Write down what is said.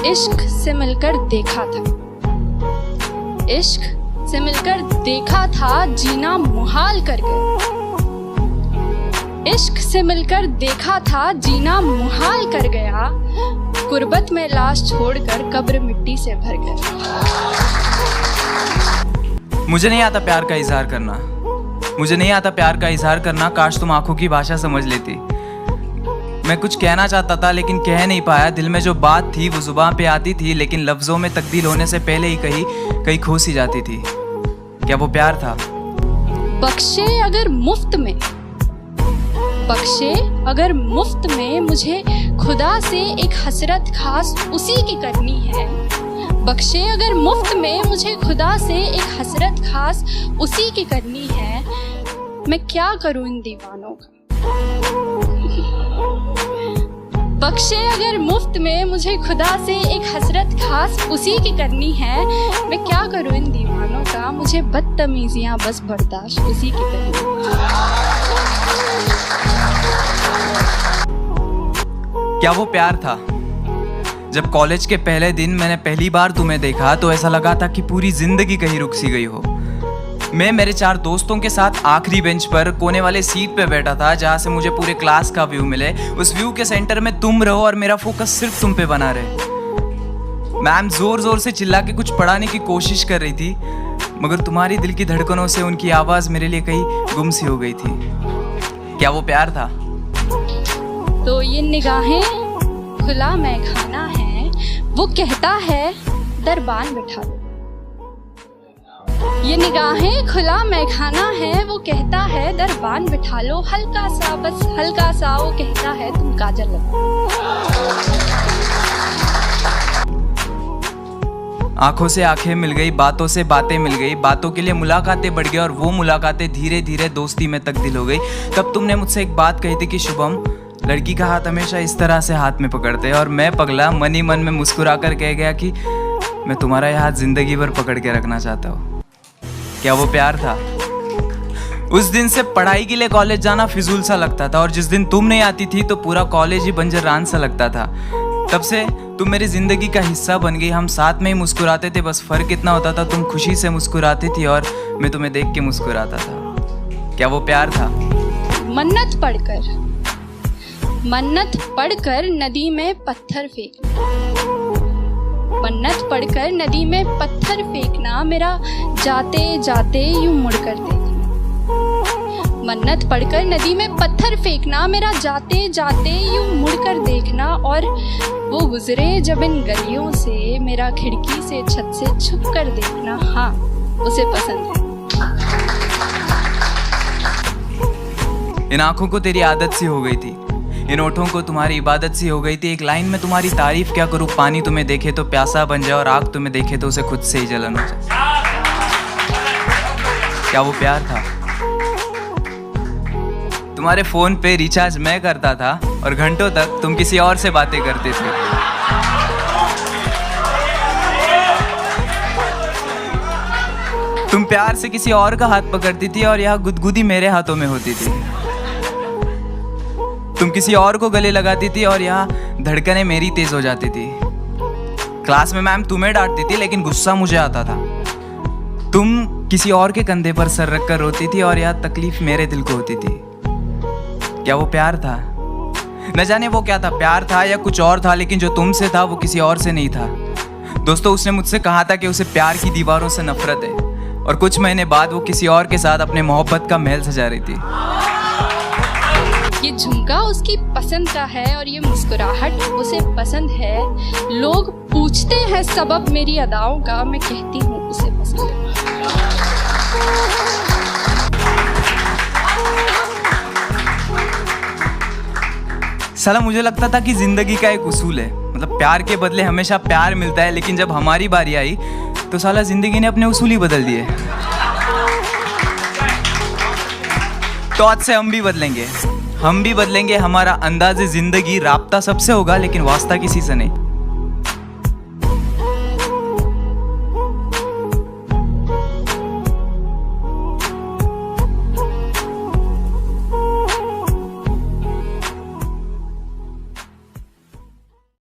इश्क से मिलकर देखा था, इश्क से मिलकर देखा था, जीना मुहाल कर गया। इश्क से मिलकर देखा था, जीना मुहाल कर गया। गुर्बत में लाश छोड़कर कब्र मिट्टी से भर गया। मुझे नहीं आता प्यार का इजहार करना, मुझे नहीं आता प्यार का इजहार करना। काश तुम आंखों की भाषा समझ लेती। मैं कुछ कहना चाहता था लेकिन कह नहीं पाया। दिल में जो बात थी वो जुबान पे आती थी, लेकिन लफ्जों में तब्दील होने से पहले ही कहीं खो सी जाती थी। क्या वो प्यार था? बख्शे अगर मुफ्त में, बख्शे अगर मुफ्त में, मुझे खुदा से एक हसरत खास उसी की करनी है। बख्शे अगर मुफ्त में, मुझे खुदा से एक हसरत खास उसी की करनी है। मैं क्या करूं इन दीवानों का? बख्शे अगर मुफ्त में, मुझे खुदा से एक हसरत खास उसी की करनी है। मैं क्या करूं इन दीवानों का? मुझे बदतमीजियां बस बर्दाश्त उसी की करनी है। क्या वो प्यार था? जब कॉलेज के पहले दिन मैंने पहली बार तुम्हें देखा तो ऐसा लगा था कि पूरी जिंदगी कहीं रुक सी गई हो। मैं मेरे 4 दोस्तों के साथ आखिरी बेंच पर कोने वाले सीट पे बैठा था, जहाँ से मुझे पूरे क्लास का व्यू मिले। उस व्यू के सेंटर में तुम रहो और मेरा फोकस सिर्फ तुम पे बना रहे। मैम जोर जोर से चिल्ला के कुछ पढ़ाने की कोशिश कर रही थी, मगर तुम्हारी दिल की धड़कनों से उनकी आवाज़ मेरे लिए कहीं गुम सी हो गई थी। क्या वो प्यार था? तो ये निगाहें खुला मैखाना है, वो कहता है दरबान बिठा लो। ये निगाहें खुला मैखाना है, वो कहता है दरबान बिठा लो। हल्का सा, बस हल्का सा, वो कहता है तुम काजल लगाओ। आंखों से आंखें मिल गई, बातों से बातें मिल गई, बातों के लिए मुलाकातें बढ़ गई और वो मुलाकातें धीरे धीरे दोस्ती में तब्दील हो गई। तब तुमने मुझसे एक बात कही थी कि शुभम, लड़की का हाथ हमेशा इस तरह से हाथ में पकड़ते हैं। और मैं पगला मन ही मन में मुस्कुरा कर कह गया कि मैं तुम्हारा यह हाथ जिंदगी भर पकड़ के रखना चाहता हूँ। क्या वो प्यार था? उस दिन से पढ़ाई के लिए कॉलेज जाना फिजूल सा लगता था, और जिस दिन तुम नहीं आती थी तो पूरा कॉलेज ही बंजर रान सा लगता था। तब से तुम मेरी जिंदगी का हिस्सा बन गई। हम साथ में ही मुस्कुराते थे, बस फर्क इतना होता था तुम खुशी से मुस्कुराती थी और मैं तुम्हें देख के मुस्कुराता था। क्या वो प्यार था? मन्नत पढ़कर नदी में पत्थर फेंकना, मन्नत पढ़कर नदी में पत्थर फेंकना, मेरा जाते जाते यूं मुड़कर देखना। मन्नत पढ़कर नदी में पत्थर फेंकना, मेरा जाते जाते यूं मुड़कर देखना। और वो गुजरे जब इन गलियों से, मेरा खिड़की से छत से छुप कर देखना। हाँ, उसे पसंद है। इन आंखों को तेरी आदत सी हो गई थी, इन ओठों को तुम्हारी इबादत सी हो गई थी। एक लाइन में तुम्हारी तारीफ क्या करूँ, पानी तुम्हें देखे तो प्यासा बन जाए और आग तुम्हें देखे तो उसे खुद से ही जलन हो जाए। क्या वो प्यार था? तुम्हारे फोन पे रिचार्ज मैं करता था और घंटों तक तुम किसी और से बातें करते थे। तुम प्यार से किसी और का हाथ पकड़ती थी और यह गुदगुदी मेरे हाथों में होती थी। तुम किसी और को गले लगाती थी और यहाँ धड़कनें मेरी तेज हो जाती थी। क्लास में मैम तुम्हें डांटती थी लेकिन गुस्सा मुझे आता था। तुम किसी और के कंधे पर सर रखकर रोती थी और यह तकलीफ मेरे दिल को होती थी। क्या वो प्यार था? न जाने वो क्या था, प्यार था या कुछ और था, लेकिन जो तुमसे था वो किसी और से नहीं था। दोस्तों, उसने मुझसे कहा था कि उसे प्यार की दीवारों से नफरत है, और कुछ महीने बाद वो किसी और के साथ अपने मोहब्बत का महल सजा रही थी। ये झुमका उसकी पसंद का है और ये मुस्कुराहट उसे पसंद है। लोग पूछते हैं सबब मेरी अदाओं का, मैं कहती हूँ उसे पसंद है। साला मुझे लगता था कि जिंदगी का एक उसूल है, मतलब प्यार के बदले हमेशा प्यार मिलता है, लेकिन जब हमारी बारी आई तो साला जिंदगी ने अपने उसूल ही बदल दिए। तो आज से हम भी बदलेंगे, हमारा अंदाज़े ज़िंदगी राब्ता सबसे होगा, लेकिन वास्ता किसी से नहीं।